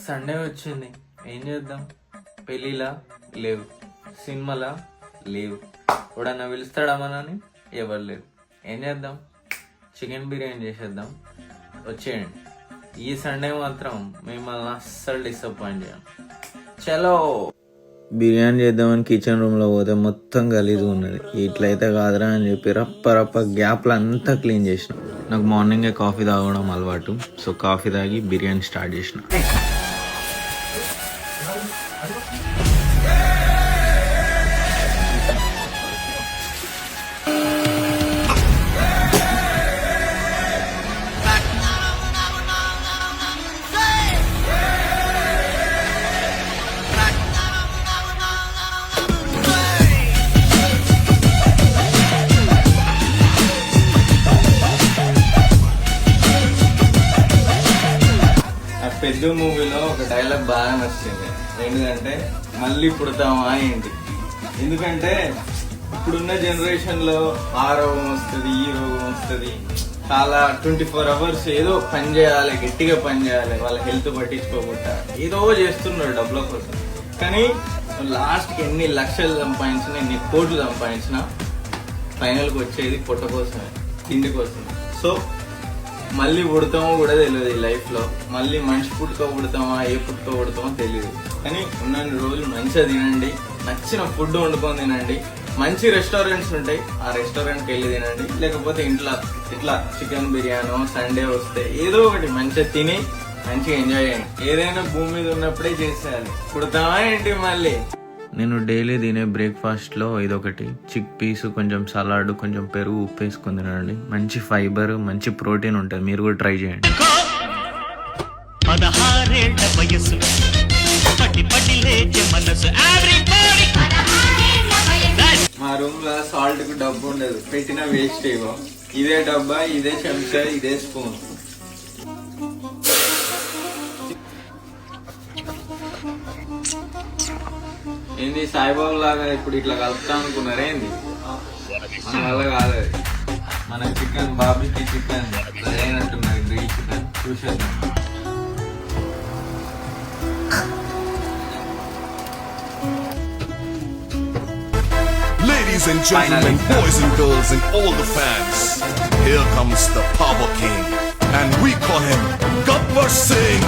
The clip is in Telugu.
సండే వచ్చింది, ఏం చేద్దాం? పెళ్ళిలా లేవు, సినిమాలా లేవు, ఎవడన్నా పిలుస్తాడమనని ఎవరు లేరు. ఏం చేద్దాం? చికెన్ బిర్యానీ చేసేద్దాం. వచ్చేయండి. ఈ సండే మాత్రం మిమ్మల్ని అస్సలు డిసప్పాయింట్ చేయం. చలో బిర్యానీ చేద్దామని కిచెన్ రూమ్లో పోతే మొత్తం గలీజు ఉన్నది. ఇట్లయితే కాదురా అని చెప్పి రప్ప గ్యాప్లు అంతా క్లీన్ చేసిన. నాకు మార్నింగే కాఫీ తాగడం అలవాటు, సో కాఫీ తాగి బిర్యానీ స్టార్ట్ చేసిన. పెద్ద మూవీలో ఒక డైలాగ్ బాగా నచ్చింది. ఏంటంటే మళ్ళీ పుడతామా ఏంటి? ఎందుకంటే ఇప్పుడున్న జనరేషన్ లో ఆ రోగం వస్తుంది, ఈ రోగం వస్తుంది, చాలా 24 hours ఏదో పని చేయాలి, గట్టిగా పని చేయాలి, వాళ్ళ హెల్త్ పట్టించుకోకుండా ఏదో చేస్తున్నారు డబ్బుల కోసం. కానీ లాస్ట్కి ఎన్ని లక్షలు సంపాదించినా, ఎన్ని కోట్లు సంపాదించినా ఫైనల్కి వచ్చేది పొట్ట కోసమే, తిండి కోసమే. సో మళ్ళీ పుడతామో కూడా తెలియదు ఈ లైఫ్ లో. మళ్ళీ మనిషి పుట్టుకో పుడతామా, ఏ పుట్టుకో పుడతామో తెలియదు. కానీ ఉన్నన్ని రోజులు మంచిగా తినండి, నచ్చిన ఫుడ్ వండుకొని తినండి. మంచి రెస్టారెంట్స్ ఉంటాయి, ఆ రెస్టారెంట్కి వెళ్ళి తినండి. లేకపోతే ఇంట్లో ఇట్లా చికెన్ బిర్యానీ సండే వస్తే ఏదో ఒకటి మంచిగా తిని మంచిగా ఎంజాయ్ చేయండి. ఏదైనా భూమి మీద ఉన్నప్పుడే చేసేయాలి. పుడతామా ఏంటి మళ్ళీ? నేను డైలీ తినే బ్రేక్ఫాస్ట్లో ఇదొకటి, చిక్ పీస్, కొంచెం సలాడ్, కొంచెం పెరుగు, ఉప్పు వేసుకొని తినండి. మంచి ఫైబర్, మంచి ప్రోటీన్ ఉంటుంది. మీరు కూడా ట్రై చేయండి. మా రూమ్ లో సాల్ట్ కు డబ్బు ఉండదు, పెట్టిన వేస్ట్ ఏమో. ఇదే డబ్బా, ఇదే చెంచా, ఇదే స్పూన్. ఏంది సాయిబాబు లాగా ఇప్పుడు ఇట్లా కలుపుతా అనుకున్నారు ఏంది? మన వల్ల కాదు. మన చికెన్ బాబీకి చికెన్ అయినట్టున్నది, గ్రిల్ చికెన్. చూసేద్దాం. Ladies and gentlemen, boys and girls and all the fans, here comes the Power King, and we call him Gabbar Singh.